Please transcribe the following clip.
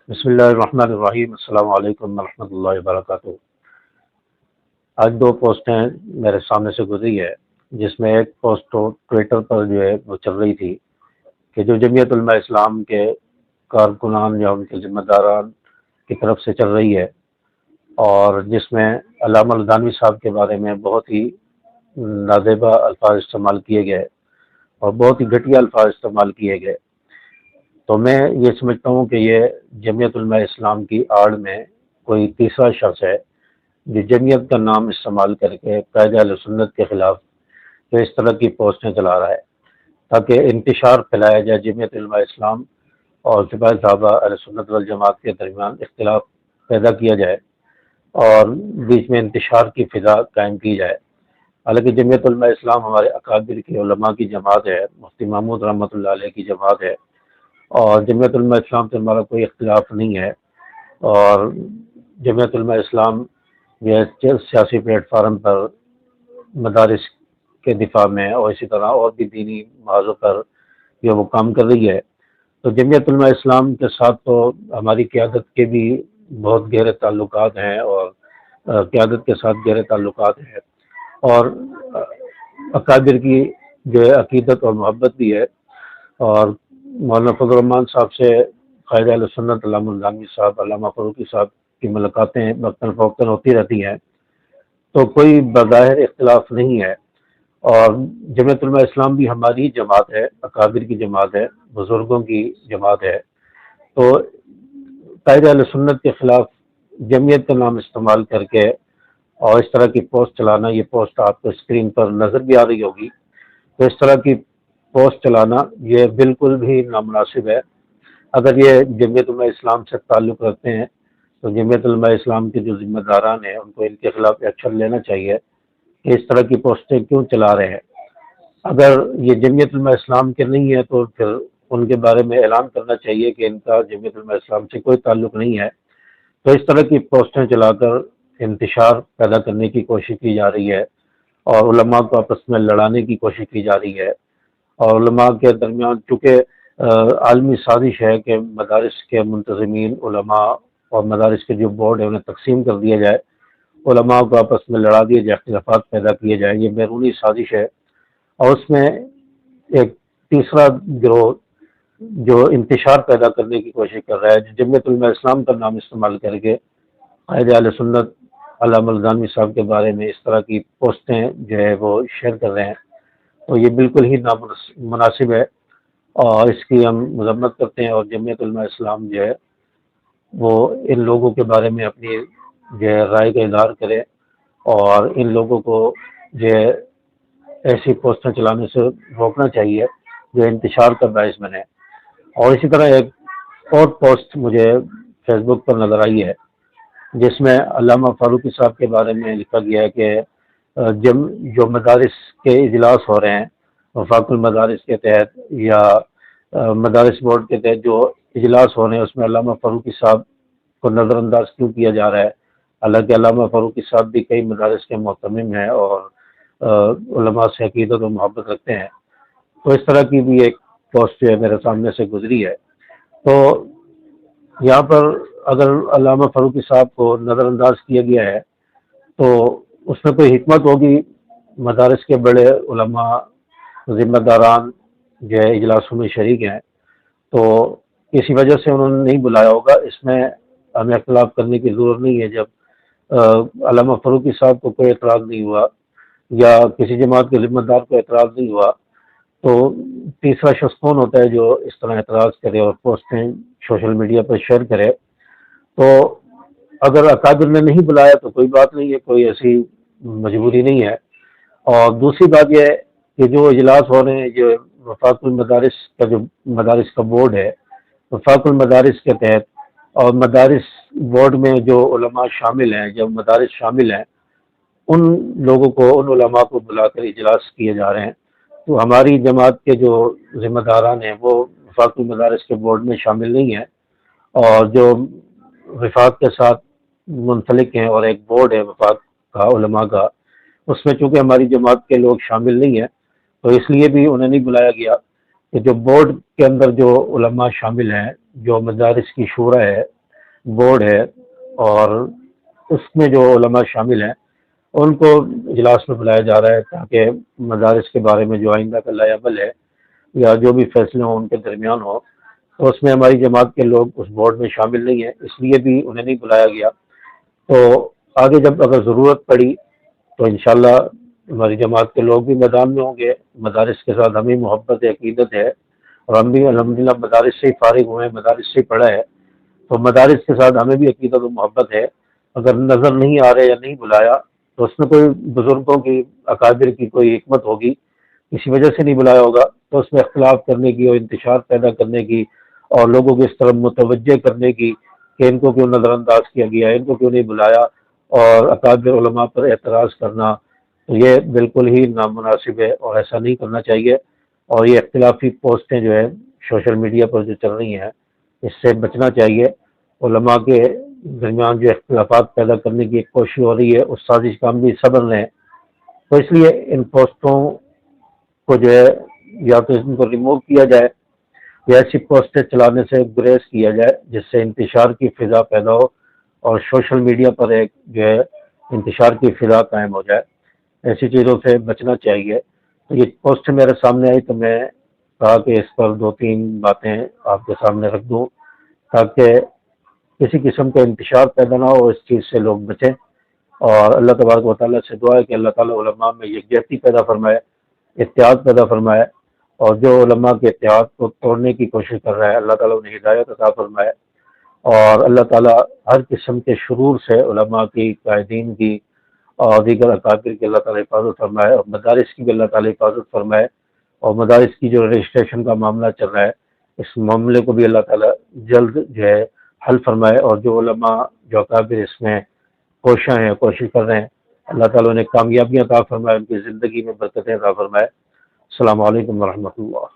بسم اللہ الرحمن الرحیم، السلام علیکم ورحمۃ اللہ وبرکاتہ۔ آج دو پوسٹیں میرے سامنے سے گزری ہے، جس میں ایک پوسٹ تو ٹویٹر پر جو ہے وہ چل رہی تھی کہ جو جمعیت علماء اسلام کے کارکنان یا ان کے ذمہ داران کی طرف سے چل رہی ہے، اور جس میں علامہ الدانوی صاحب کے بارے میں بہت ہی نازیبا الفاظ استعمال کیے گئے اور بہت ہی گھٹیا الفاظ استعمال کیے گئے۔ تو میں یہ سمجھتا ہوں کہ یہ جمعیت علماء اسلام کی آڑ میں کوئی تیسرا شخص ہے جو جمعیت کا نام استعمال کر کے قائد اہل سنت کے خلاف جو اس طرح کی پوسٹیں چلا رہا ہے، تاکہ انتشار پھیلایا جائے جمعیت علماء اسلام اور سپاہی صحابہ اہل سنت والجماعت کے درمیان اختلاف پیدا کیا جائے اور بیچ میں انتشار کی فضا قائم کی جائے۔ حالانکہ جمعیت علماء اسلام ہمارے اکابر کے علماء کی جماعت ہے، مفتی محمود رحمۃ اللہ علیہ کی جماعت ہے، اور جمعیت علماء اسلام سے ہمارا کوئی اختلاف نہیں ہے، اور جمعیت علماء اسلام یہ سیاسی پلیٹ فارم پر مدارس کے دفاع میں اور اسی طرح اور بھی دینی موضوع پر یہ وہ کام کر رہی ہے۔ تو جمعیت علماء اسلام کے ساتھ تو ہماری قیادت کے بھی بہت گہرے تعلقات ہیں، اور قیادت کے ساتھ گہرے تعلقات ہیں، اور اکابر کی جو ہے عقیدت اور محبت بھی ہے، اور مولانا فضل الرحمان صاحب سے قائد اہل سنت علامہ الدانوی صاحب، علامہ فاروقی صاحب کی ملاقاتیں وقتاً فوقتاً ہوتی رہتی ہیں، تو کوئی بظاہر اختلاف نہیں ہے۔ اور جمعیت علماء اسلام بھی ہماری جماعت ہے، اکابر کی جماعت ہے، بزرگوں کی جماعت ہے۔ تو قائد اہل سنت کے خلاف جمعیت کا نام استعمال کر کے اور اس طرح کی پوسٹ چلانا، یہ پوسٹ آپ کو اسکرین پر نظر بھی آ رہی ہوگی، تو اس طرح کی پوسٹ چلانا یہ بالکل بھی نامناسب ہے۔ اگر یہ جمعیت علماء اسلام سے تعلق رکھتے ہیں تو جمعیت علماء اسلام کے جو ذمہ داران ہیں ان کو ان کے خلاف ایکشن لینا چاہیے کہ اس طرح کی پوسٹیں کیوں چلا رہے ہیں۔ اگر یہ جمعیت علماء اسلام کے نہیں ہے تو پھر ان کے بارے میں اعلان کرنا چاہیے کہ ان کا جمعیت علماء اسلام سے کوئی تعلق نہیں ہے۔ تو اس طرح کی پوسٹیں چلا کر انتشار پیدا کرنے کی کوشش کی جا رہی ہے، اور علماء کو آپس میں لڑانے کی کوشش کی جا رہی ہے، اور علماء کے درمیان چونکہ عالمی سازش ہے کہ مدارس کے منتظمین علماء اور مدارس کے جو بورڈ ہے انہیں تقسیم کر دیا جائے، علماء کو آپس میں لڑا دیا جائے، اختلافات پیدا کیے جائیں، یہ بیرونی سازش ہے۔ اور اس میں ایک تیسرا گروہ جو انتشار پیدا کرنے کی کوشش کر رہا ہے، جو جمعیت علماء اسلام کا نام استعمال کر کے قائد اہل سنت علامہ الدانوی صاحب کے بارے میں اس طرح کی پوسٹیں جو ہے وہ شیئر کر رہے ہیں، تو یہ بالکل ہی نامناسب ہے، اور اس کی ہم مذمت کرتے ہیں۔ اور جمعیت علماء اسلام جو ہے وہ ان لوگوں کے بارے میں اپنی جو ہے رائے کا اظہار کرے، اور ان لوگوں کو جو ہے ایسی پوسٹیں چلانے سے روکنا چاہیے جو انتشار کا باعث بنے۔ اور اسی طرح ایک اور پوسٹ مجھے فیس بک پر نظر آئی ہے، جس میں علامہ فاروقی صاحب کے بارے میں لکھا گیا ہے کہ جو مدارس کے اجلاس ہو رہے ہیں وفاق المدارس کے تحت یا مدارس بورڈ کے تحت جو اجلاس ہو رہے ہیں، اس میں علامہ فاروقی صاحب کو نظر انداز کیوں کیا جا رہا ہے، حالانکہ علامہ فاروقی صاحب بھی کئی مدارس کے محتمم ہیں اور علماء سے عقیدت و محبت رکھتے ہیں۔ تو اس طرح کی بھی ایک پوسٹ جو ہے میرے سامنے سے گزری ہے۔ تو یہاں پر اگر علامہ فاروقی صاحب کو نظر انداز کیا گیا ہے تو اس میں کوئی حکمت ہوگی، مدارس کے بڑے علماء ذمہ داران جو ہے اجلاسوں میں شریک ہیں، تو کسی وجہ سے انہوں نے نہیں بلایا ہوگا، اس میں ہمیں اختلاف کرنے کی ضرورت نہیں ہے۔ جب علامہ فاروقی صاحب کو کوئی اعتراض نہیں ہوا یا کسی جماعت کے ذمہ دار کو اعتراض نہیں ہوا، تو تیسرا شخص کون ہوتا ہے جو اس طرح اعتراض کرے اور پوسٹیں سوشل میڈیا پر شیئر کرے؟ تو اگر اکابر نے نہیں بلایا تو کوئی بات نہیں ہے، کوئی ایسی مجبوری نہیں ہے۔ اور دوسری بات یہ ہے کہ جو اجلاس ہو رہے ہیں، جو وفاق المدارس کا جو مدارس کا بورڈ ہے، وفاق المدارس کے تحت اور مدارس بورڈ میں جو علماء شامل ہیں، جو مدارس شامل ہیں، ان لوگوں کو، ان علماء کو بلا کر اجلاس کیے جا رہے ہیں۔ تو ہماری جماعت کے جو ذمہ داران ہیں وہ وفاق المدارس کے بورڈ میں شامل نہیں ہیں، اور جو وفاق کے ساتھ منسلک ہیں، اور ایک بورڈ ہے وفاق کا علماء کا، اس میں چونکہ ہماری جماعت کے لوگ شامل نہیں ہیں تو اس لیے بھی انہیں نہیں بلایا گیا۔ کہ جو بورڈ کے اندر جو علماء شامل ہیں، جو مدارس کی شورا ہے، بورڈ ہے، اور اس میں جو علماء شامل ہیں ان کو اجلاس میں بلایا جا رہا ہے تاکہ مدارس کے بارے میں جو آئندہ کا لائحہ عمل ہے یا جو بھی فیصلے ہوں ان کے درمیان ہو، تو اس میں ہماری جماعت کے لوگ اس بورڈ میں شامل نہیں ہیں، اس لیے بھی انہیں نہیں بلایا گیا۔ تو آگے جب اگر ضرورت پڑی تو انشاءاللہ ہماری جماعت کے لوگ بھی میدان میں ہوں گے۔ مدارس کے ساتھ ہمیں محبت ہے، عقیدت ہے، اور ہم بھی الحمدللہ مدارس سے ہی فارغ ہوئے ہیں، مدارس سے ہی پڑھا ہے، تو مدارس کے ساتھ ہمیں بھی عقیدت و محبت ہے۔ اگر نظر نہیں آ رہے یا نہیں بلایا تو اس میں کوئی بزرگوں کی، اکابر کی کوئی حکمت ہوگی، کسی وجہ سے نہیں بلایا ہوگا، تو اس میں اختلاف کرنے کی اور انتشار پیدا کرنے کی اور لوگوں کو اس طرف متوجہ کرنے کی کہ ان کو کیوں نظر انداز کیا گیا، ان کو کیوں نہیں بلایا، اور اکابر علماء پر اعتراض کرنا، تو یہ بالکل ہی نامناسب ہے اور ایسا نہیں کرنا چاہیے۔ اور یہ اختلافی پوسٹیں جو ہے سوشل میڈیا پر جو چل رہی ہیں، اس سے بچنا چاہیے۔ علماء کے درمیان جو اختلافات پیدا کرنے کی ایک کوشش ہو رہی ہے، اس سازش کا ہم بھی صبر لیں، تو اس لیے ان پوسٹوں کو جو ہے یا تو ان کو ریموو کیا جائے یا ایسی پوسٹیں چلانے سے گریز کیا جائے جس سے انتشار کی فضا پیدا ہو اور سوشل میڈیا پر ایک جو ہے انتشار کی فضا قائم ہو جائے۔ ایسی چیزوں سے بچنا چاہیے۔ تو یہ پوسٹ میرے سامنے آئی تو میں کہا کہ اس پر دو تین باتیں آپ کے سامنے رکھ دوں تاکہ کسی قسم کا انتشار پیدا نہ ہو، اس چیز سے لوگ بچیں۔ اور اللہ تبارک و تعالیٰ سے دعا ہے کہ اللہ تعالیٰ علماء میں یکجہتی پیدا فرمائے، اتحاد پیدا فرمائے، اور جو علماء کے اتحاد کو توڑنے کی کوشش کر رہا ہے اللہ تعالیٰ انہیں ہدایت عطا فرمائے، اور اللہ تعالیٰ ہر قسم کے شرور سے علماء کی، قائدین کی اور دیگر اکابر کی اللہ تعالیٰ حفاظت فرمائے، اور مدارس کی بھی اللہ تعالیٰ حفاظت فرمائے، اور مدارس کی جو رجسٹریشن کا معاملہ چل رہا ہے اس معاملے کو بھی اللہ تعالیٰ جلد جو ہے حل فرمائے، اور جو علماء، جو اکابر اس میں کوشاں ہیں، کوشش کر رہے ہیں، اللہ تعالیٰ نے کامیابیاں عطا فرمائے، ان کی زندگی میں برکتیں عطا فرمائے۔ السلام علیکم ورحمۃ اللہ۔